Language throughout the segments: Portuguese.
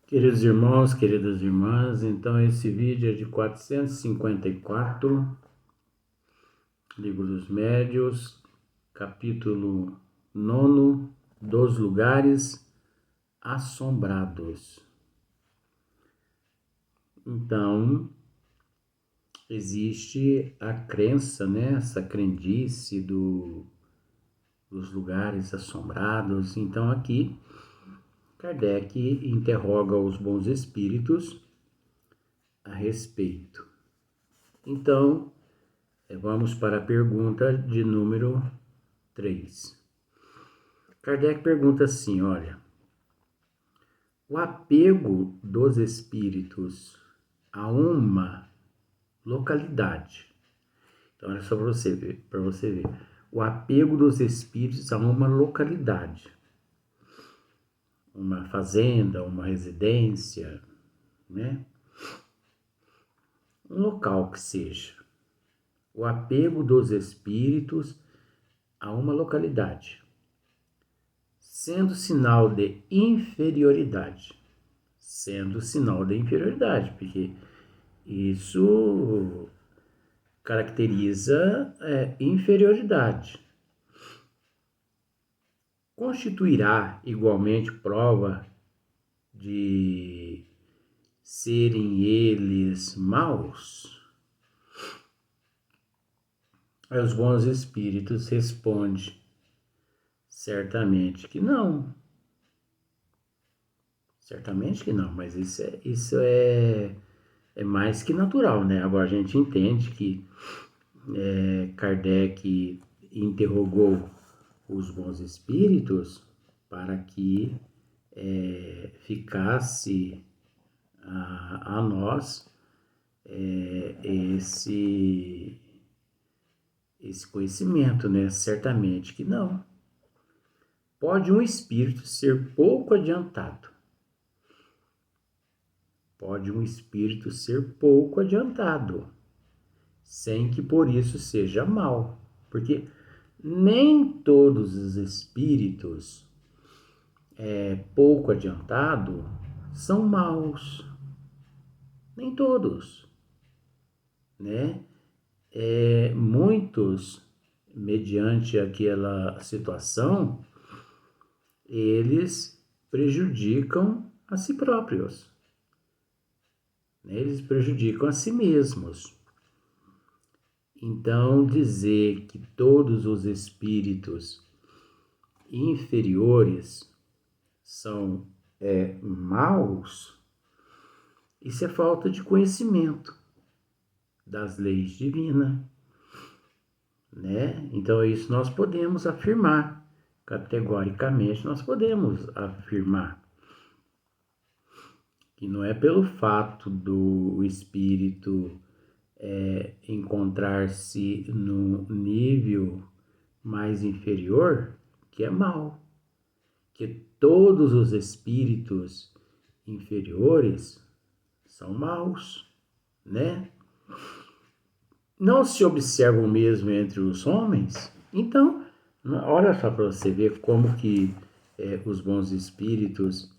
Queridos irmãos, queridas irmãs, então esse vídeo é de 454, Livro dos Médiuns, capítulo 9, dos lugares assombrados. Então, existe a crença, essa crendice dos lugares assombrados. Então aqui, Kardec interroga os bons espíritos a respeito. Então, vamos para a pergunta de número 3. Kardec pergunta assim, olha, o apego dos espíritos a uma localidade. Então, olha só para você ver. O apego dos espíritos a uma localidade. Uma fazenda, uma residência, Um local que seja. O apego dos espíritos a uma localidade, sendo sinal de inferioridade. Porque isso caracteriza inferioridade. Constituirá igualmente prova de serem eles maus? Aí os bons espíritos respondem certamente que não. Certamente que não, mas isso é mais que natural, né? Agora a gente entende que Kardec interrogou os bons espíritos para que ficasse a nós esse conhecimento, né? Certamente que não. Pode um espírito ser pouco adiantado. Sem que por isso seja mal. Porque nem todos os espíritos pouco adiantados são maus. Nem todos, né? Muitos, mediante aquela situação, eles prejudicam a si próprios. Eles prejudicam a si mesmos. Então, dizer que todos os espíritos inferiores são maus, isso é falta de conhecimento das leis divinas, né? Então, isso nós podemos afirmar, categoricamente nós podemos afirmar que não é pelo fato do espírito encontrar-se no nível mais inferior que é mal, que todos os espíritos inferiores são maus, né? Não se observa o mesmo entre os homens? Então, olha só para você ver como que os bons espíritos,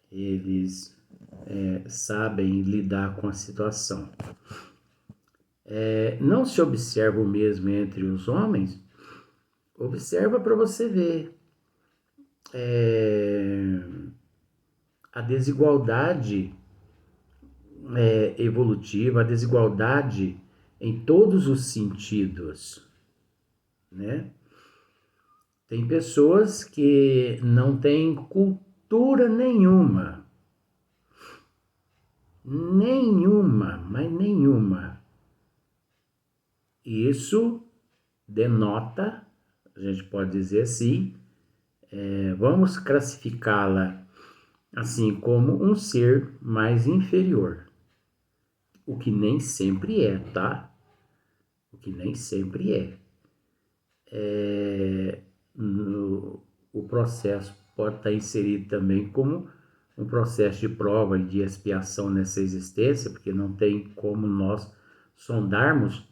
eles sabem lidar com a situação. Não se observa o mesmo entre os homens? Observa para você ver a desigualdade evolutiva, a desigualdade em todos os sentidos, né? Tem pessoas que não têm cultura nenhuma, mas nenhuma. Isso denota, a gente pode dizer assim, vamos classificá-la assim como um ser mais inferior. O que nem sempre é, tá? O que nem sempre é. O processo pode estar inserido também como um processo de prova e de expiação nessa existência, porque não tem como nós sondarmos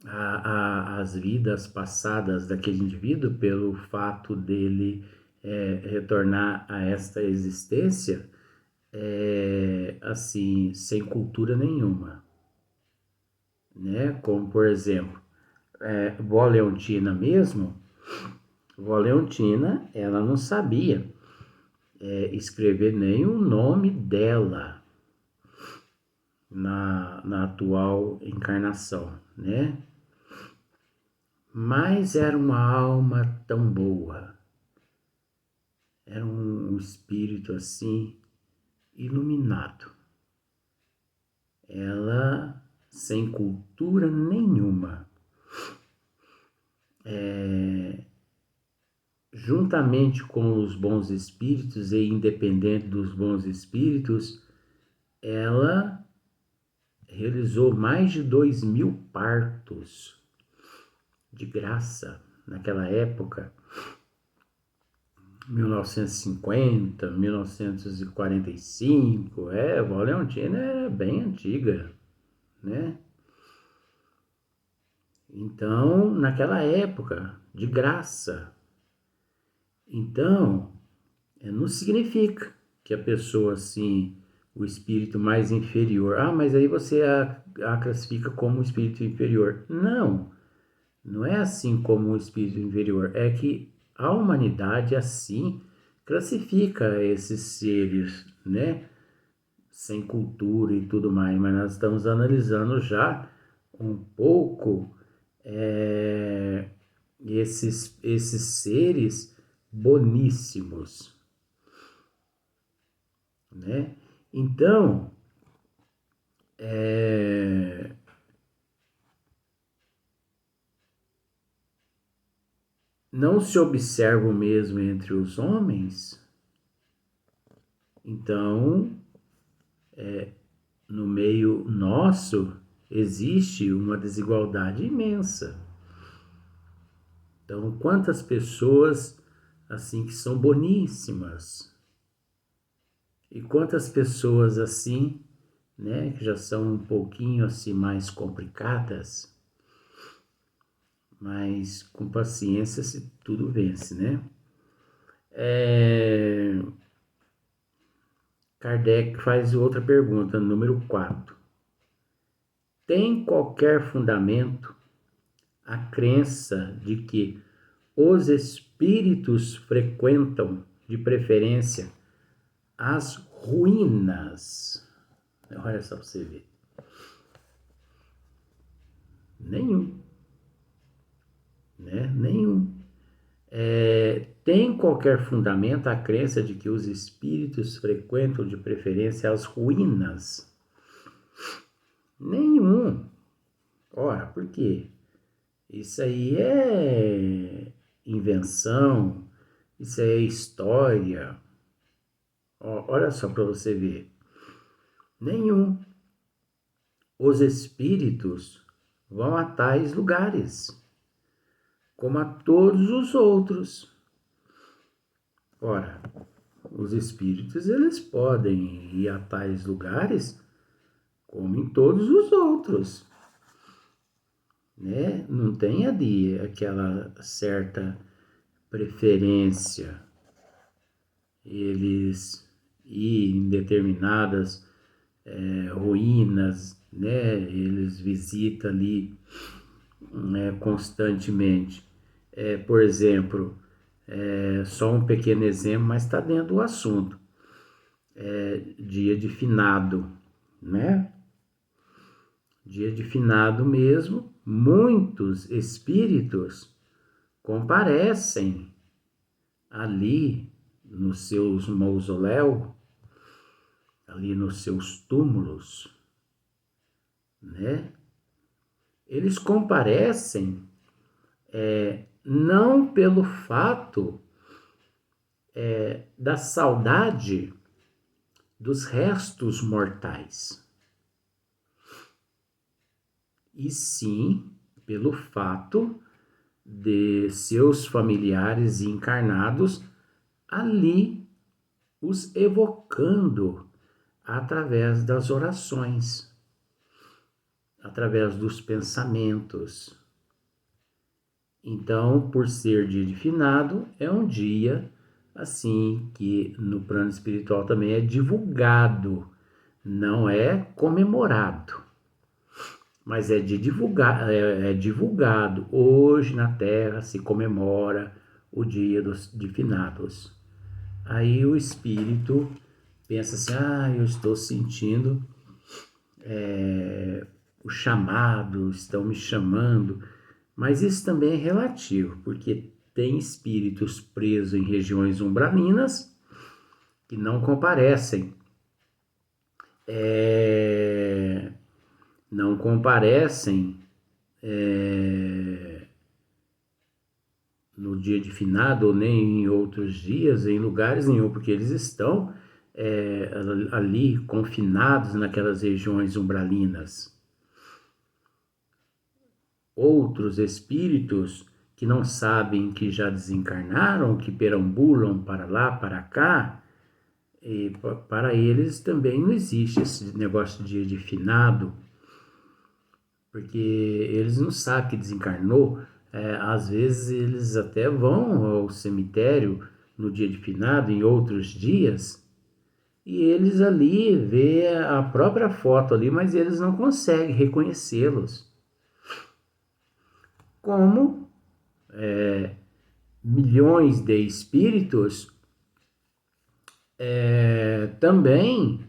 as vidas passadas daquele indivíduo pelo fato dele retornar a esta existência assim, sem cultura nenhuma, né? Como, por exemplo, Vó Leontina mesmo, Vó Leontina, ela não sabia escrever nem o nome dela na atual encarnação, né? Mas era uma alma tão boa, era um espírito assim, iluminado. Ela, sem cultura nenhuma, juntamente com os bons espíritos e independente dos bons espíritos, ela realizou mais de 2.000 partos de graça naquela época, 1950, 1945. A Vó Leontina era bem antiga, né? Então, naquela época, de graça. Então, não significa que a pessoa, assim, o espírito mais inferior, mas aí você a classifica como um espírito inferior. Não, não é assim como um espírito inferior. É que a humanidade, assim, classifica esses seres, né? Sem cultura e tudo mais, mas nós estamos analisando já um pouco esses seres boníssimos, né? Então, não se observa o mesmo entre os homens, então, no meio nosso, existe uma desigualdade imensa. Então, quantas pessoas assim que são boníssimas e quantas pessoas assim, né, que já são um pouquinho assim mais complicadas, mas com paciência se tudo vence, né? Kardec faz outra pergunta, número 4. Tem qualquer fundamento a crença de que os espíritos frequentam, de preferência, as ruínas? Olha só para você ver. Nenhum. Né? Nenhum. Tem qualquer fundamento a crença de que os espíritos frequentam, de preferência, as ruínas? Nenhum. Ora, por quê? Isso aí é invenção, isso aí é história. Olha só para você ver. Nenhum. Os espíritos vão a tais lugares, como a todos os outros. Ora, os espíritos, eles podem ir a tais lugares como em todos os outros, né? Não tem ali aquela certa preferência. Eles ir em determinadas ruínas, né? Eles visitam ali constantemente. Por exemplo, só um pequeno exemplo, mas está dentro do assunto. Dia de finado, né? Dia de finado mesmo, muitos espíritos comparecem ali nos seus mausoléus, ali nos seus túmulos, né? Eles comparecem não pelo fato da saudade dos restos mortais, e sim pelo fato de seus familiares encarnados ali os evocando através das orações, através dos pensamentos. Então, por ser dia de finado, é um dia assim que no plano espiritual também é divulgado, não é comemorado, mas é divulgado. Hoje na Terra se comemora o dia de finados. Aí o espírito pensa assim, eu estou sentindo o chamado, estão me chamando, mas isso também é relativo, porque tem espíritos presos em regiões umbralinas que não comparecem, não comparecem no dia de finado ou nem em outros dias, em lugares nenhum, porque eles estão ali confinados naquelas regiões umbralinas. Outros espíritos que não sabem que já desencarnaram, que perambulam para lá, para cá, e para eles também não existe esse negócio de dia de finado, porque eles não sabem que desencarnou. Às vezes eles até vão ao cemitério no dia de finado, em outros dias, e eles ali vê a própria foto ali, mas eles não conseguem reconhecê-los. Como milhões de espíritos também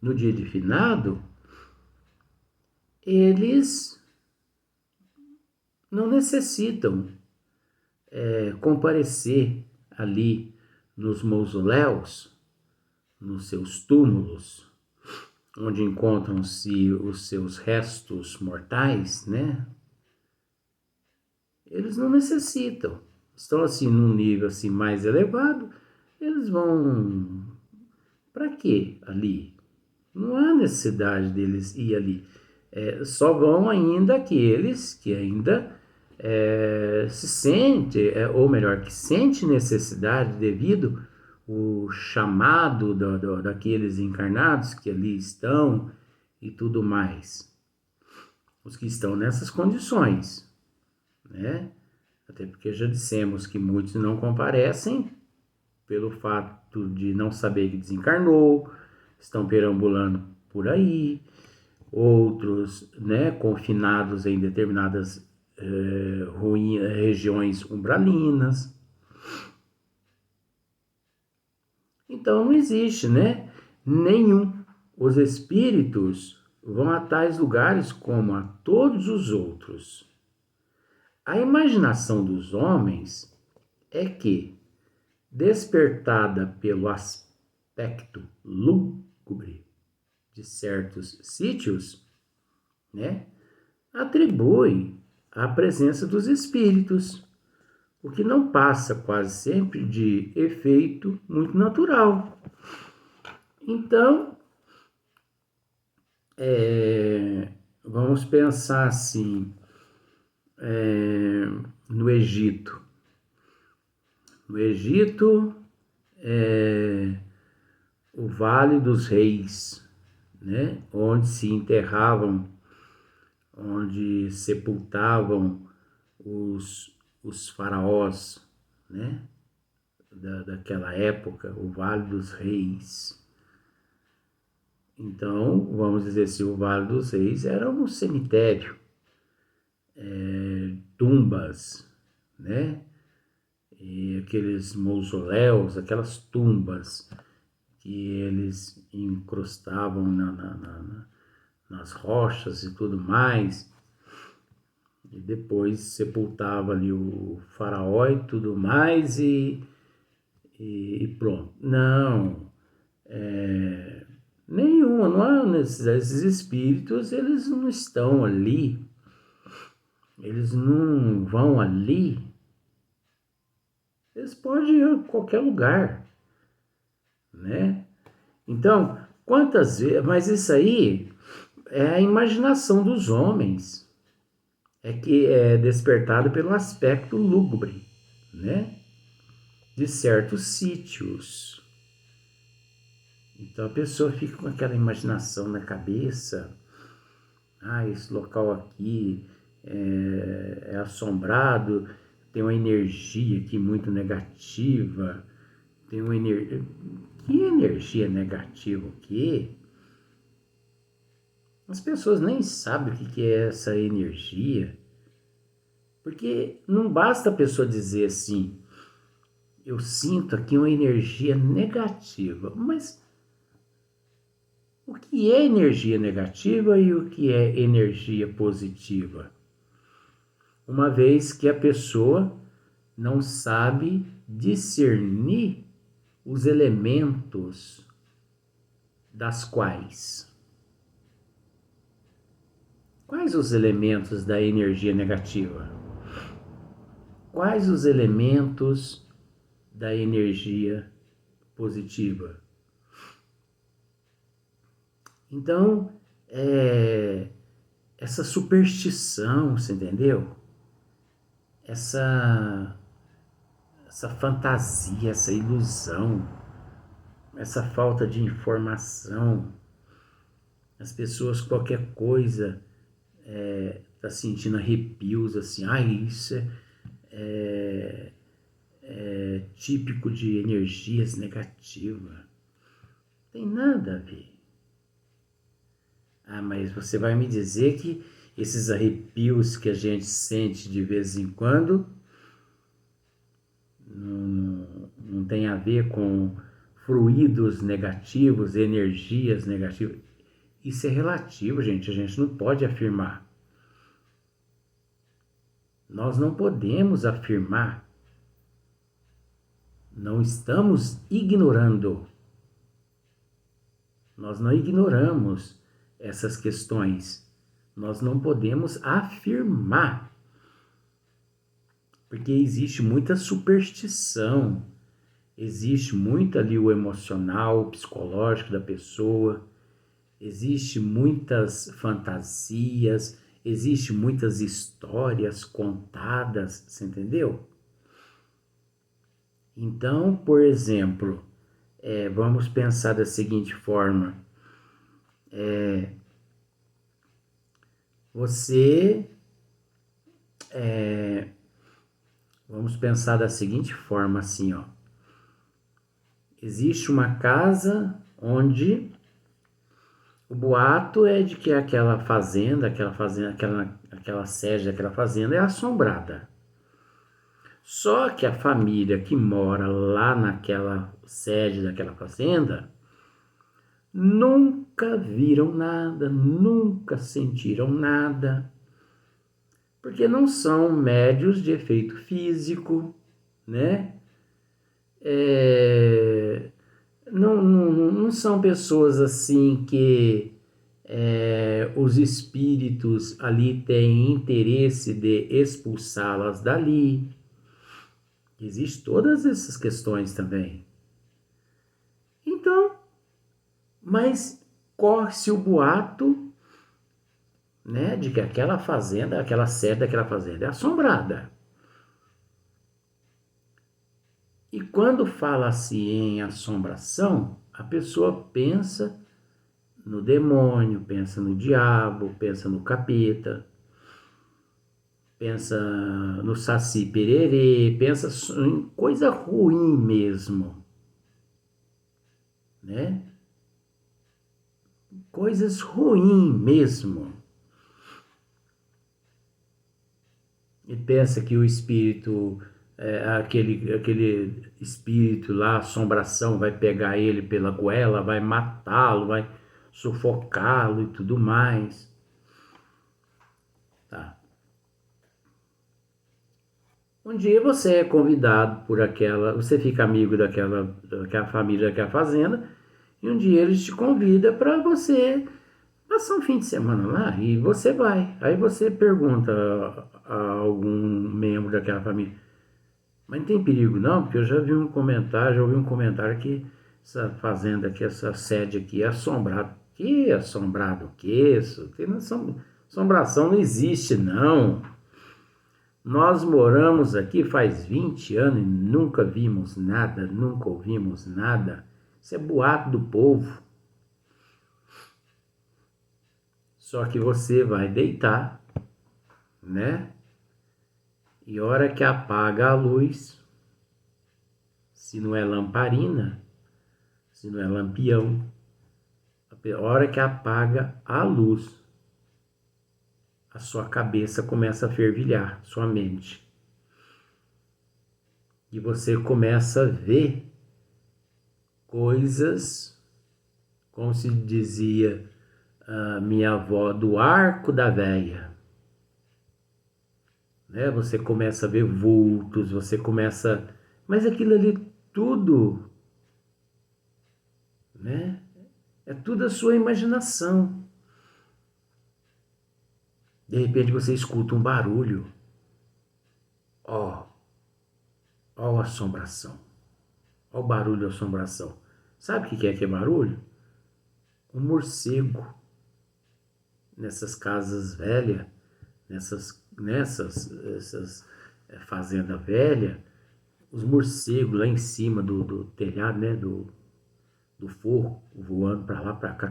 no dia de finado, eles não necessitam comparecer ali nos mausoléus, nos seus túmulos, onde encontram-se os seus restos mortais, né? Eles não necessitam. Estão assim num nível assim mais elevado, eles vão para quê ali? Não há necessidade deles ir ali. Só vão ainda aqueles que ainda se sente, ou melhor, que sente necessidade devido o chamado daqueles encarnados que ali estão e tudo mais. Os que estão nessas condições, né? Até porque já dissemos que muitos não comparecem pelo fato de não saber que desencarnou, estão perambulando por aí, outros, né, confinados em determinadas regiões umbralinas. Então não existe, né, nenhum. Os espíritos vão a tais lugares como a todos os outros. A imaginação dos homens é que, despertada pelo aspecto lúgubre de certos sítios, né, atribui a presença dos espíritos, o que não passa quase sempre de efeito muito natural. Então, vamos pensar assim, no Egito. No Egito, o Vale dos Reis, né, onde se enterravam, onde sepultavam os faraós, né, daquela época, o Vale dos Reis. Então, vamos dizer assim, o Vale dos Reis era um cemitério, tumbas, né, e aqueles mausoléus, aquelas tumbas que eles incrustavam nas rochas e tudo mais, e depois sepultava ali o faraó e tudo mais, e pronto. Não, nenhuma, não há necessidade. Esses espíritos, eles não estão ali, eles não vão ali, eles podem ir a qualquer lugar, né? Então, quantas vezes, mas isso aí é a imaginação dos homens, que é despertado pelo aspecto lúgubre, né, de certos sítios. Então a pessoa fica com aquela imaginação na cabeça, esse local aqui é assombrado, tem uma energia aqui muito negativa, tem uma energia... Que energia negativa o quê? As pessoas nem sabem o que é essa energia, porque não basta a pessoa dizer assim, eu sinto aqui uma energia negativa, mas o que é energia negativa e o que é energia positiva? Uma vez que a pessoa não sabe discernir os elementos das quais. Quais os elementos da energia negativa? Quais os elementos da energia positiva? Então, essa superstição, você entendeu? Essa fantasia, essa ilusão, essa falta de informação, as pessoas qualquer coisa tá sentindo arrepios assim, isso é típico de energias negativas. Tem nada a ver. Mas você vai me dizer que esses arrepios que a gente sente de vez em quando não tem a ver com fluidos negativos, energias negativas. Isso é relativo, gente. A gente não pode afirmar. Nós não podemos afirmar. Não estamos ignorando. Nós não ignoramos essas questões. Nós não podemos afirmar. Porque existe muita superstição. Existe muito ali o emocional, o psicológico da pessoa. Existe muitas fantasias. Existe muitas histórias contadas. Você entendeu? Então, por exemplo, vamos pensar da seguinte forma. Vamos pensar da seguinte forma, assim, ó. Existe uma casa onde o boato é de que aquela sede daquela fazenda é assombrada. Só que a família que mora lá naquela sede daquela fazenda nunca viram nada, nunca sentiram nada, porque não são médios de efeito físico, né? Não são pessoas assim que os espíritos ali têm interesse de expulsá-las dali. Existem todas essas questões também. Então, mas corre-se o boato, né, de que aquela fazenda, aquela sede daquela fazenda é assombrada. E quando fala-se em assombração, a pessoa pensa no demônio, pensa no diabo, pensa no capeta, pensa no saci pererê, pensa em coisa ruim mesmo, né? Coisas ruins mesmo. E pensa que o espírito, aquele espírito lá, assombração, vai pegar ele pela goela, vai matá-lo, vai sufocá-lo e tudo mais. Tá. Um dia você é convidado por você fica amigo daquela família, daquela fazenda, e um dia eles te convidam para você passar um fim de semana lá, e você vai. Aí você pergunta a algum membro daquela família, mas não tem perigo não? Porque eu já ouvi um comentário que essa fazenda aqui, essa sede aqui é assombrada. Que assombrado o que isso? Assombração não existe não. Nós moramos aqui faz 20 anos e nunca vimos nada, nunca ouvimos nada. Isso é boato do povo. Só que você vai deitar, né? E a hora que apaga a luz, se não é lamparina, se não é lampião, a hora que apaga a luz, a sua cabeça começa a fervilhar, sua mente. E você começa a ver coisas, como se dizia a minha avó, do arco da véia. Né? Você começa a ver vultos, você começa... Mas aquilo ali tudo, né? É tudo a sua imaginação. De repente você escuta um barulho. Ó, ó a assombração. Ó o barulho da assombração. Sabe o que é barulho? Um morcego. Nessas casas velhas, nessas fazendas velhas, os morcegos lá em cima do telhado, né, do forro, voando para lá, para cá.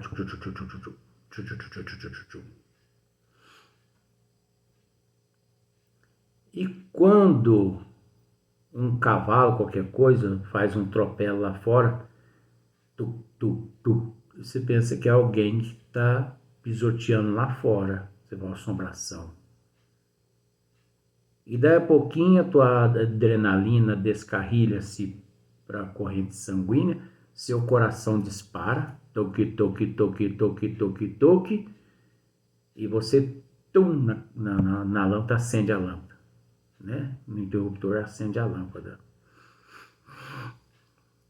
E quando um cavalo, qualquer coisa, faz um tropelo lá fora, você pensa que é alguém que está pisoteando lá fora. Você vê uma assombração. E daí a pouquinho a tua adrenalina descarrilha-se para a corrente sanguínea, seu coração dispara, toque, toque, toque, toque, toque, toque, e você, na lâmpada, acende a lâmpada, né? No interruptor acende a lâmpada.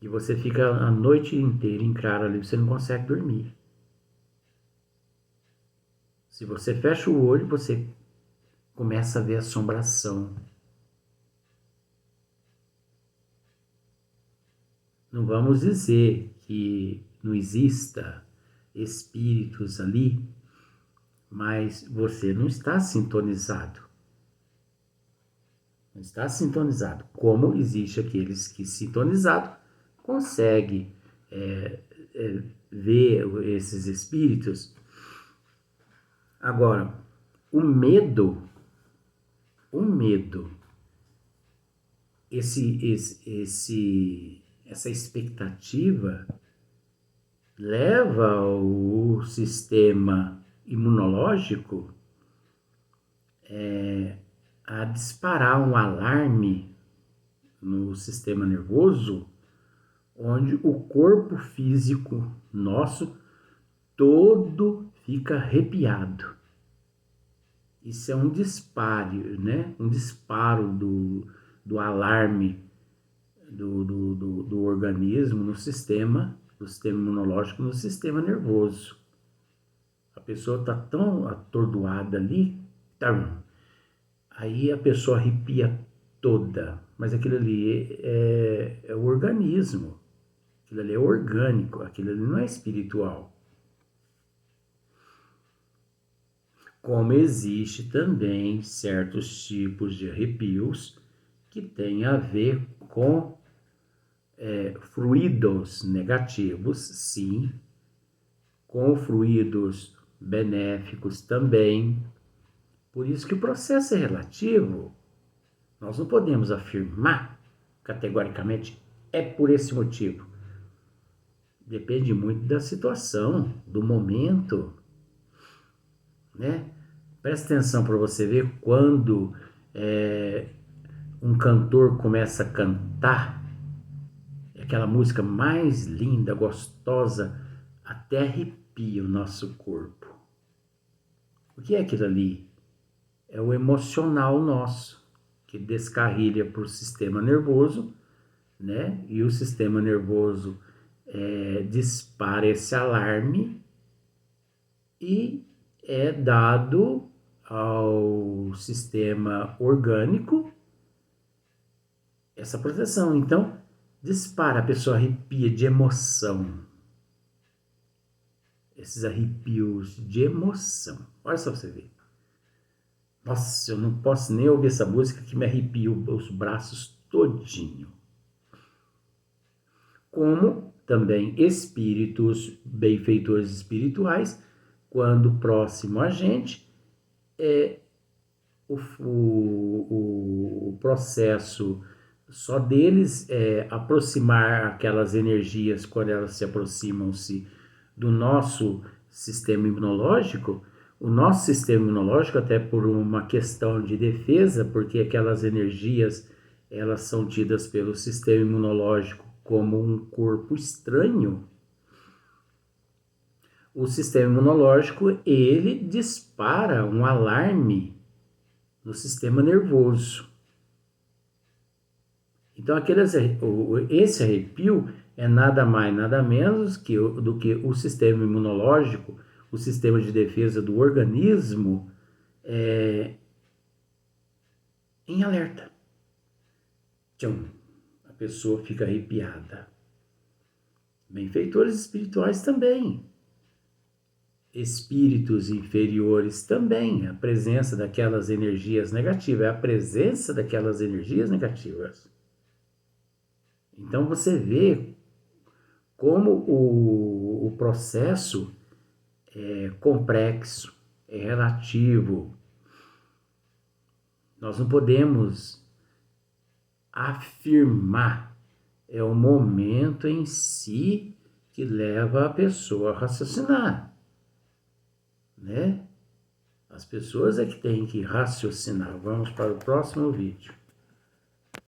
E você fica a noite inteira em claro ali, você não consegue dormir. Se você fecha o olho, você começa a ver assombração. Não vamos dizer que não exista espíritos ali, mas você não está sintonizado. Não está sintonizado. Como existe aqueles que sintonizados conseguem ver esses espíritos. Agora, o medo, essa expectativa leva o sistema imunológico a disparar um alarme no sistema nervoso, onde o corpo físico nosso todo fica arrepiado. Isso é um disparo, né? Um disparo do alarme do organismo no sistema, do sistema imunológico, no sistema nervoso. A pessoa está tão atordoada ali, aí a pessoa arrepia toda, mas aquilo ali é o organismo, aquilo ali é orgânico, aquilo ali não é espiritual. Como existe também certos tipos de arrepios que têm a ver com fluidos negativos, sim, com fluidos benéficos também. Por isso que o processo é relativo. Nós não podemos afirmar categoricamente é por esse motivo. Depende muito da situação, do momento, né? Presta atenção para você ver quando um cantor começa a cantar aquela música mais linda, gostosa, até arrepia o nosso corpo. O que é aquilo ali? É o emocional nosso, que descarrilha para o sistema nervoso, né? E o sistema nervoso dispara esse alarme e é dado ao sistema orgânico essa proteção. Então, dispara, a pessoa arrepia de emoção. Esses arrepios de emoção. Olha só pra você ver. Nossa, eu não posso nem ouvir essa música que me arrepia os braços todinho. Como também espíritos, benfeitores espirituais, quando próximo a gente, o processo só deles aproximar aquelas energias quando elas se aproximam-se do nosso sistema imunológico, o nosso sistema imunológico, até por uma questão de defesa, porque aquelas energias elas são tidas pelo sistema imunológico como um corpo estranho, o sistema imunológico ele dispara um alarme no sistema nervoso. Então, esse arrepio é nada mais, nada menos do que o sistema imunológico, o sistema de defesa do organismo em alerta. Tchum, a pessoa fica arrepiada. Benfeitores espirituais também. Espíritos inferiores também, a presença daquelas energias negativas, é a presença daquelas energias negativas. Então você vê como o processo é complexo, é relativo. Nós não podemos afirmar, é o momento em si que leva a pessoa a raciocinar. Né? As pessoas é que têm que raciocinar. Vamos para o próximo vídeo.